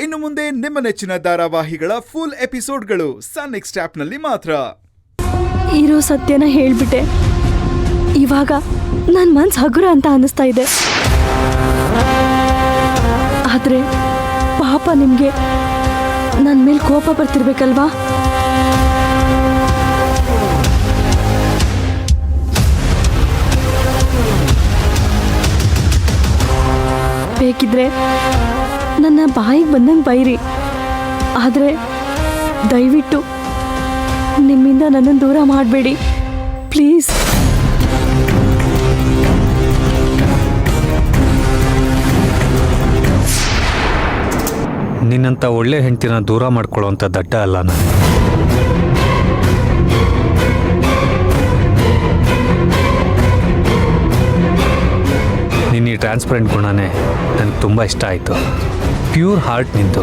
ಇನ್ನು ಮುಂದೆ ನಿಮ್ಮ ನೆಚ್ಚಿನ ಧಾರಾವಾಹಿಗಳ ಫುಲ್ ಎಪಿಸೋಡ್ಗಳು ಸನ್ ನೆಕ್ಸ್ಟ್ ಆಪ್ನಲ್ಲಿ ಮಾತ್ರ. ಇರೋ ಸತ್ಯನ ಹೇಳ್ಬಿಟ್ಟೆ. ಇವಾಗ ನನ್ನ ಮನ್ಸು ಹಗುರ ಅಂತ ಅನ್ನಿಸ್ತಾ ಇದೆ. ಆದ್ರೆ ಪಾಪ ನಿಮ್ಗೆ ನನ್ನ ಮೇಲೆ ಕೋಪ ಬರ್ತಿರ್ಬೇಕಲ್ವಾ? ಬೇಕಿದ್ರೆ ನನ್ನ ಬಾಯಿಗೆ ಬಂದಂಗೆ ಬೈರಿ, ಆದರೆ ದಯವಿಟ್ಟು ನಿಮ್ಮಿಂದ ನನ್ನನ್ನು ದೂರ ಮಾಡಬೇಡಿ ಪ್ಲೀಸ್. ನಿನ್ನಂಥ ಒಳ್ಳೆ ಹೆಂಡತಿನ ದೂರ ಮಾಡ್ಕೊಳ್ಳೋವಂಥ ದಡ್ಡ ಅಲ್ಲ ನಾನು. ನಿನ್ನ ಈ ಟ್ರಾನ್ಸ್ಪರೆಂಟ್ ಗುಣನೇ ನನಗೆ ತುಂಬ ಇಷ್ಟ ಆಯಿತು. ಪ್ಯೂರ್ ಹಾರ್ಟ್ ನಿಂತು,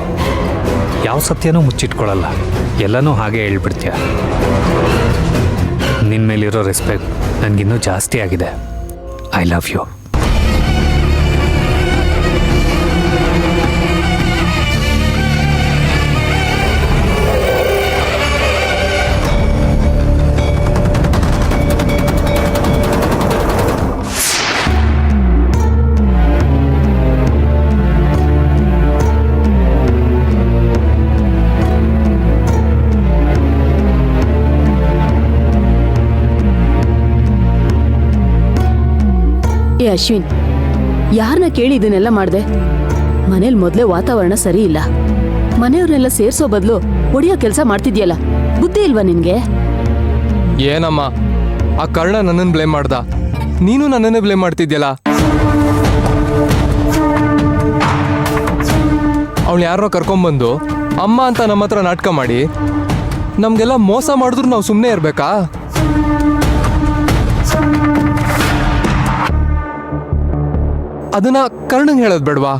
ಯಾವ ಸತ್ಯನೂ ಮುಚ್ಚಿಟ್ಕೊಳ್ಳಲ್ಲ, ಎಲ್ಲನೂ ಹಾಗೆ ಹೇಳ್ಬಿಡ್ತೀಯ. ನಿನ್ನ ಮೇಲಿರೋ ರೆಸ್ಪೆಕ್ಟ್ ನನಗಿನ್ನೂ ಜಾಸ್ತಿ ಆಗಿದೆ. I love you. ಏ ಅಶ್ವಿನ್, ಯಾರನ್ನ ಕೇಳಿ ಇದನ್ನೆಲ್ಲ ಮಾಡಿದೆ? ಮನೇಲಿ ಮೊದಲೇ ವಾತಾವರಣ ಸರಿ ಇಲ್ಲ. ಮನೆಯವ್ರನ್ನೆಲ್ಲ ಸೇರ್ಸೋ ಬದಲು ಒಡೆಯೋ ಕೆಲಸ ಮಾಡ್ತಿದ್ಯಲ್ಲ, ಬುದ್ಧಿ ಇಲ್ವಾ ನಿನ್ಗೆ? ಏನಮ್ಮ, ಆ ಕರ್ಣ ನನ್ನನ್ನು ಬ್ಲೇಮ್ ಮಾಡ್ದ, ನೀನು ನನ್ನನ್ನೇ ಬ್ಲೇಮ್ ಮಾಡ್ತಿದ್ಯಲ್ಲ. ಅವಳು ಯಾರೋ ಕರ್ಕೊಂಬಂದು ಅಮ್ಮ ಅಂತ ನಮ್ಮ ಹತ್ರ ನಾಟಕ ಮಾಡಿ ನಮಗೆಲ್ಲ ಮೋಸ ಮಾಡಿದ್ರು ನಾವು ಸುಮ್ಮನೆ ಇರಬೇಕಾ? ಅದನ್ನ ಕರ್ಣಂಗೆ ಹೇಳೋದು ಬೇಡವಾ?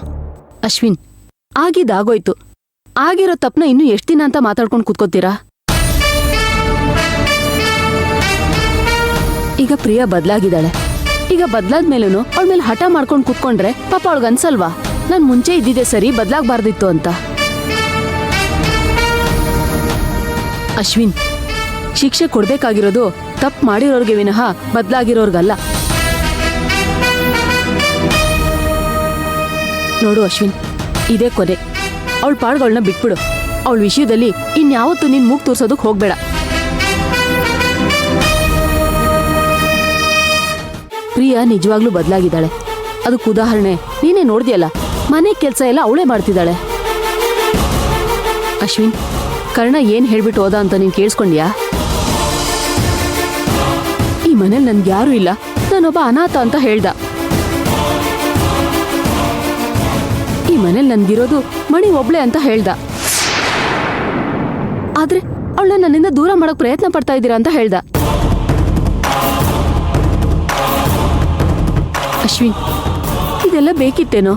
ಅಶ್ವಿನ್, ಆಗಿದ್ದಾಗೋಯ್ತು. ಆಗಿರೋ ತಪ್ಪನ ಇನ್ನು ಎಷ್ಟು ದಿನ ಅಂತ ಮಾತಾಡ್ಕೊಂಡು ಕೂತ್ಕೋತೀರಾ? ಈಗ ಪ್ರಿಯಾ ಬದಲಾಗಿದ್ದಾಳೆ. ಈಗ ಬದಲಾದ್ಮೇಲೂ ಅವಳ ಮೇಲೆ ಹಠ ಮಾಡ್ಕೊಂಡು ಕೂತ್ಕೊಂಡ್ರೆ ಪಾಪ ಅವಳಿಗೆ ಅನ್ಸಲ್ವಾ, ನಾನು ಮುಂಚೆ ಇದ್ದಿದ್ದೆ ಸರಿ, ಬದಲಾಗಬಾರ್ದಿತ್ತು ಅಂತ? ಅಶ್ವಿನ್, ಶಿಕ್ಷೆ ಕೊಡ್ಬೇಕಾಗಿರೋದು ತಪ್ಪು ಮಾಡಿರೋರ್ಗೆ ವಿನಃ ಬದಲಾಗಿರೋರ್ಗಲ್ಲ. ನೋಡು ಅಶ್ವಿನ್, ಇದೇ ಕೊನೆ. ಅವಳ ಪಾಡ್ಗಳನ್ನ ಬಿಟ್ಬಿಡು. ಅವಳ ವಿಷಯದಲ್ಲಿ ಇನ್ಯಾವತ್ತೂ ನೀನ್ ಮೂಗ್ ತೋರ್ಸೋದಕ್ಕೆ ಹೋಗ್ಬೇಡ. ಪ್ರಿಯಾ ನಿಜವಾಗ್ಲೂ ಬದಲಾಗಿದ್ದಾಳೆ. ಅದಕ್ಕೆ ಉದಾಹರಣೆ ನೀನೇ ನೋಡ್ದಿಯಲ್ಲ, ಮನೆ ಕೆಲಸ ಎಲ್ಲ ಅವಳೇ ಮಾಡ್ತಿದ್ದಾಳೆ. ಅಶ್ವಿನ್, ಕರ್ಣ ಏನ್ ಹೇಳ್ಬಿಟ್ಟು ಹೋದ ಅಂತ ನೀನ್ ಕೇಳಿಸ್ಕೊಂಡ್ಯಾ? ಈ ಮನೇಲಿ ನನ್ಗೆ ಯಾರೂ ಇಲ್ಲ, ನಾನೊಬ್ಬ ಅನಾಥ ಅಂತ ಹೇಳ್ದ. ಈ ಮನೇಲಿ ನನ್ಗಿರೋದು ಮಣಿ ಒಬ್ಳೆ ಅಂತ ಹೇಳ್ದ. ಆದ್ರೆ ಅವಳನ್ನ ನನ್ನಿಂದ ದೂರ ಮಾಡಕ್ ಪ್ರಯತ್ನ ಪಡ್ತಾ ಇದ್ದೀರಾ ಅಂತ ಹೇಳ್ದ. ಅಶ್ವಿನ್, ಇದೆಲ್ಲ ಬೇಕಿತ್ತೇನೋ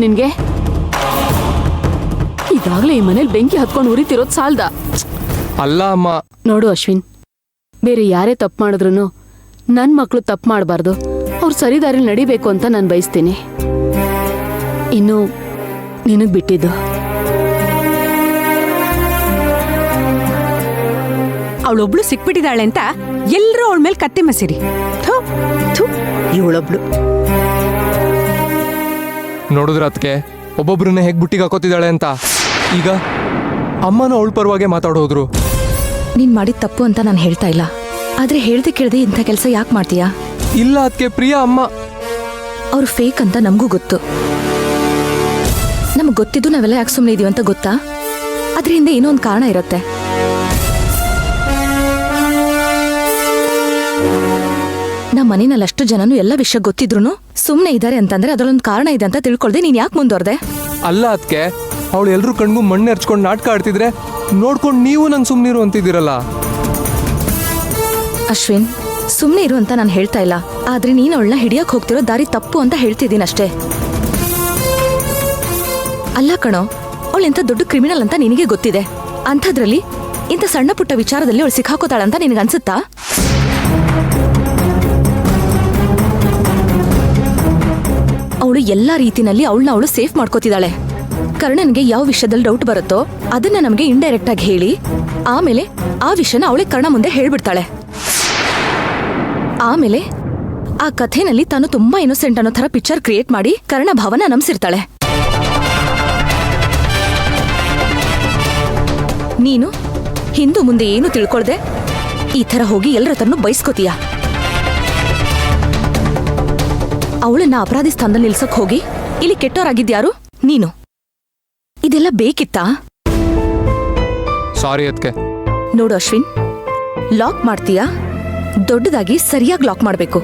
ನಿನ್ಗೆ? ಇದಾಗ್ಲೇ ಈ ಮನೇಲಿ ಬೆಂಕಿ ಹತ್ಕೊಂಡು ಉರಿತಿರೋದು ಸಾಲ್ದ? ಅಲ್ಲ ಅಮ್ಮ. ನೋಡು ಅಶ್ವಿನ್, ಬೇರೆ ಯಾರೇ ತಪ್ಪು ಮಾಡಿದ್ರು ನನ್ ಮಕ್ಳು ತಪ್ಪು ಮಾಡಬಾರ್ದು, ಅವ್ರು ಸರಿದಾರಿಲಿ ನಡಿಬೇಕು ಅಂತ ನಾನು ಬಯಸ್ತೀನಿ. ಇನ್ನು ನಿನಗ್ ಬಿಟ್ಟಿದ್ದು. ಅವಳೊಬ್ಳು ಸಿಕ್ಬಿಟ್ಟಿದ್ದಾಳೆ ಅಂತ ಎಲ್ಲರೂ ಅವಳ ಮೇಲೆ ಕತ್ತೆ ಮಸಿರಿ. ಇವಳೊಬ್ಳು ನೋಡಿದ್ರ ಅದಕ್ಕೆ ಒಬ್ಬೊಬ್ರನ್ನ ಹೇಗೆ ಬುಟ್ಟಿಗೆ ಹಾಕೋತಿದ್ದಾಳೆ ಅಂತ. ಈಗ ಅಮ್ಮನೂ ಅವಳ ಪರವಾಗೆ ಮಾತಾಡೋದ್ರು. ನೀನ್ ಮಾಡಿದ ತಪ್ಪು ಅಂತ ನಾನು ಹೇಳ್ತಾ ಇಲ್ಲ, ಆದ್ರೆ ಹೇಳ್ದೆ ಕೇಳ್ದೆ ಇಂಥ ಕೆಲಸ ಯಾಕೆ ಮಾಡ್ತೀಯಾ? ಇಲ್ಲ ಅದಕ್ಕೆ ಪ್ರಿಯಾ ಅಮ್ಮ ಅವ್ರು ಫೇಕ್ ಅಂತ ನಮಗೂ ಗೊತ್ತು. ನಮ್ಗೆ ಗೊತ್ತಿದ್ದು ನಾವೆಲ್ಲ ಯಾಕೆ ಸುಮ್ಮನೆ ಇದೀವಿ ಅಂತ ಗೊತ್ತಾ? ಅದ್ರ ಹಿಂದೆ ಏನೋ ಒಂದು ಕಾರಣ ಇರುತ್ತೆ. ನಮ್ಮ ಮನೆಯಲ್ಲಿ ಅಷ್ಟು ಜನನು ಎಲ್ಲ ವಿಷಯ ಗೊತ್ತಿದ್ರು ಸುಮ್ಮನೆ ಇದ್ದಾರೆ ಅಂತಂದ್ರೆ ಅದರಲ್ಲೊಂದು ಕಾರಣ ಇದೆ ಅಂತ ತಿಳ್ಕೊಳ್ದೆ ನೀನ್ ಯಾಕೆ ಮುಂದುವರೆದೆ? ಅಲ್ಲ ಅದಕ್ಕೆ ಅವಳು ಎಲ್ರೂ ಕಣ್ಗೂ ಮಣ್ಣು ಹರ್ಚ್ಕೊಂಡು ನಾಟಕ ಆಡ್ತಿದ್ರೆ ನೋಡ್ಕೊಂಡು ನೀವು ನಂಗೆ ಸುಮ್ಮನಿರು ಅಂತಿದ್ದೀರಲ್ಲ. ಅಶ್ವಿನ್, ಸುಮ್ಮನೆ ಇರು ಅಂತ ನಾನು ಹೇಳ್ತಾ ಇಲ್ಲ, ಆದ್ರೆ ನೀನು ಅವಳನ್ನ ಹಿಡಿಯಕ್ ಹೋಗ್ತಿರೋ ದಾರಿ ತಪ್ಪು ಅಂತ ಹೇಳ್ತಿದ್ದೀನಿ ಅಷ್ಟೇ. ಅಲ್ಲ ಕಣೋ, ಅವಳು ಎಂತ ದೊಡ್ಡ ಕ್ರಿಮಿನಲ್ ಅಂತ ನಿನಗೆ ಗೊತ್ತಿದೆ. ಅಂಥದ್ರಲ್ಲಿ ಇಂಥ ಸಣ್ಣ ಪುಟ್ಟ ವಿಚಾರದಲ್ಲಿ ಅವಳು ಸಿಕ್ಕಾಕೋತಾಳಂತ ನಿನಗನ್ಸುತ್ತಾ? ಅವಳು ಎಲ್ಲಾ ರೀತಿನಲ್ಲಿ ಅವಳನ್ನ ಸೇಫ್ ಮಾಡ್ಕೋತಿದ್ದಾಳೆ. ಕರ್ಣನ್ಗೆ ಯಾವ ವಿಷಯದಲ್ಲಿ ಡೌಟ್ ಬರುತ್ತೋ ಅದನ್ನ ನಮಗೆ ಇಂಡೈರೆಕ್ಟ್ ಆಗಿ ಹೇಳಿ ಆಮೇಲೆ ಆ ವಿಷಯನ ಅವಳಿಗೆ ಕರ್ಣ ಮುಂದೆ ಹೇಳ್ಬಿಡ್ತಾಳೆ. ಆಮೇಲೆ ಆ ಕಥೆನಲ್ಲಿ ತಾನು ತುಂಬಾ ಇನ್ನೋಸೆಂಟ್ ಅನ್ನೋ ತರ ಪಿಕ್ಚರ್ ಕ್ರಿಯೇಟ್ ಮಾಡಿ ಕರ್ಣ ಭಾವನ ನಂಬಿಸಿರ್ತಾಳೆ. ನೀನು ಹಿಂದೂ ಮುಂದೆ ಏನು ತಿಳ್ಕೊಳ್ದೆ ಈ ತರ ಹೋಗಿ ಎಲ್ಲರ ತರನು ಬಯಸ್ಕೋತೀಯ. ಅವಳನ್ನ ಅಪರಾಧಿ ಸ್ಥಾನದಲ್ಲಿ ನಿಲ್ಸಕ್ ಹೋಗಿ ಇಲ್ಲಿ ಕೆಟ್ಟೋರಾಗಿದ್ಯಾರು ನೀನು. ಇದೆಲ್ಲ ಬೇಕಿತ್ತಾ? ಸಾರಿ ಅದಕ್ಕೆ. ನೋಡು ಅಶ್ವಿನ್, ಲಾಕ್ ಮಾಡ್ತೀಯಾ ದೊಡ್ಡದಾಗಿ ಸರಿಯಾಗಿ ಲಾಕ್ ಮಾಡ್ಬೇಕು.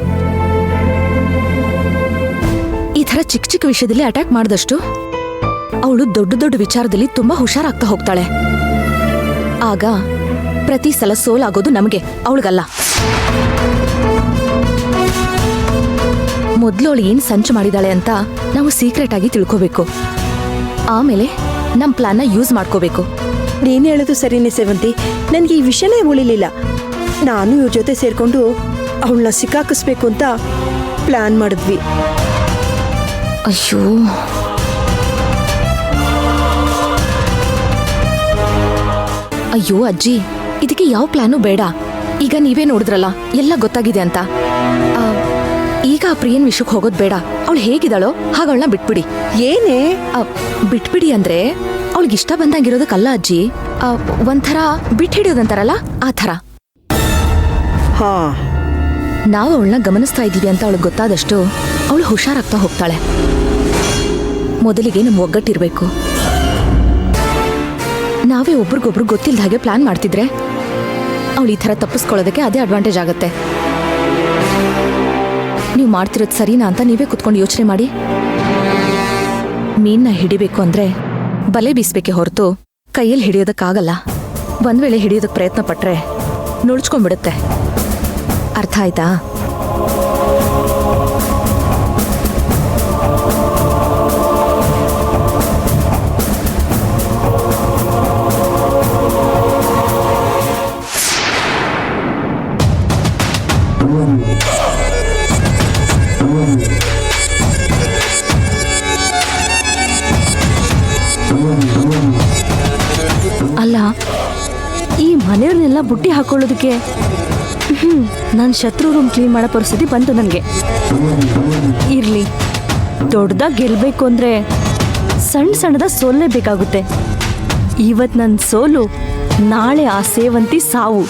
ಈ ತರ ಚಿಕ್ಕ ಚಿಕ್ಕ ವಿಷಯದಲ್ಲಿ ಅಟ್ಯಾಕ್ ಮಾಡಿದಷ್ಟು ಅವಳು ದೊಡ್ಡ ದೊಡ್ಡ ವಿಚಾರದಲ್ಲಿ ತುಂಬಾ ಹುಷಾರಾಗ್ತಾ ಹೋಗ್ತಾಳೆ. ಆಗ ಪ್ರತಿ ಸಲ ಸೋಲಾಗೋದು ನಮಗೆ, ಅವಳಿಗಲ್ಲ. ಮೊದ್ಲು ಅವಳು ಏನ್ ಸಂಚು ಮಾಡಿದಾಳೆ ಅಂತ ನಾವು ಸೀಕ್ರೆಟ್ ಆಗಿ ತಿಳ್ಕೋಬೇಕು. ಆಮೇಲೆ ನಮ್ ಪ್ಲಾನ್ನ ಯೂಸ್ ಮಾಡ್ಕೋಬೇಕು. ನೀನು ಹೇಳೋದು ಸರಿನೇ ಸೇವಂತಿ. ನನಗೆ ಈ ವಿಷಯನೇ ಉಳಿಲಿಲ್ಲ. ನಾನು ಇವ್ರ ಜೊತೆ ಸೇರ್ಕೊಂಡು ಅವಳನ್ನ ಸಿಕ್ಕಾಕಿಸ್ಬೇಕು ಅಂತ ಪ್ಲಾನ್ ಮಾಡಿದ್ವಿ. ಅಯ್ಯೋ, ಅಯ್ಯೋ ಅಜ್ಜಿ, ಇದಕ್ಕೆ ಯಾವ ಪ್ಲಾನು ಬೇಡ. ಈಗ ನೀವೇ ನೋಡಿದ್ರಲ್ಲ ಎಲ್ಲ ಗೊತ್ತಾಗಿದೆ ಅಂತ. ಈಗ ಆ ಪ್ರಿಯನ್ ವಿಷಯಕ್ಕೆ ಹೋಗೋದ್ ಬೇಡ. ಅವಳು ಹೇಗಿದ್ದಾಳೋ ಹಾಗವಳನ್ನ ಬಿಟ್ಬಿಡಿ. ಏನೇ ಬಿಟ್ಬಿಡಿ ಅಂದ್ರೆ ಅವಳಿಗೆ ಇಷ್ಟ ಬಂದಂಗಿರೋದಕ್ಕಲ್ಲ ಅಜ್ಜಿ. ಒಂಥರ ಬಿಟ್ಟು ಹಿಡಿಯೋದಂತಾರಲ್ಲ ಆ ಥರ. ಹಾ, ನಾವು ಅವಳನ್ನ ಗಮನಿಸ್ತಾ ಇದ್ದೀವಿ ಅಂತ ಅವಳಿಗೆ ಗೊತ್ತಾದಷ್ಟು ಅವಳು ಹುಷಾರಾಗ್ತಾ ಹೋಗ್ತಾಳೆ. ಮೊದಲಿಗೆ ನಮ್ಮ ಒಗ್ಗಟ್ಟಿರ್ಬೇಕು. ನಾವೇ ಒಬ್ರಿಗೊಬ್ರು ಗೊತ್ತಿಲ್ಲದ ಹಾಗೆ ಪ್ಲಾನ್ ಮಾಡ್ತಿದ್ರೆ ಅವಳು ಈ ಥರ ತಪ್ಪಿಸ್ಕೊಳ್ಳೋದಕ್ಕೆ ಅದೇ ಅಡ್ವಾಂಟೇಜ್ ಆಗುತ್ತೆ. ನೀವು ಮಾಡ್ತಿರೋದು ಸರಿನಾ ಅಂತ ನೀವೇ ಕುತ್ಕೊಂಡು ಯೋಚನೆ ಮಾಡಿ. ಮೀನ್ನ ಹಿಡಿಬೇಕು ಅಂದ್ರೆ ಬಲೆ ಬೀಸ್ಬೇಕೆ ಹೊರತು ಕೈಯಲ್ಲಿ ಹಿಡಿಯೋದಕ್ಕಾಗಲ್ಲ. ಒಂದ್ ವೇಳೆ ಹಿಡಿಯೋದಕ್ಕೆ ಪ್ರಯತ್ನ ಪಟ್ರೆ ನುಳ್ಚ್ಕೊಂಡ್ಬಿಡುತ್ತೆ. ಅರ್ಥ ಆಯ್ತಾ? ಅಲ್ಲ, ಈ ಮನೆಯವ್ರನ್ನೆಲ್ಲ ಬುಟ್ಟಿ ಹಾಕೊಳ್ಳೋದಕ್ಕೆ ನನ್ನ ಶತ್ರು ರೂಮ್ ಕ್ಲೀನ್ ಮಾಡೋ ಪರಿಸ್ಥಿತಿ ಬಂತು ನನಗೆ. ಇರ್ಲಿ, ದೊಡ್ಡದಾಗಿ ಗೆಲ್ಬೇಕು ಅಂದ್ರೆ ಸಣ್ಣ ಸಣ್ಣದ ಸೋಲ್ಲೇಬೇಕಾಗುತ್ತೆ. ಇವತ್ತು ನನ್ನ ಸೋಲು, ನಾಳೆ ಆ ಸೇವಂತಿ ಸಾವು.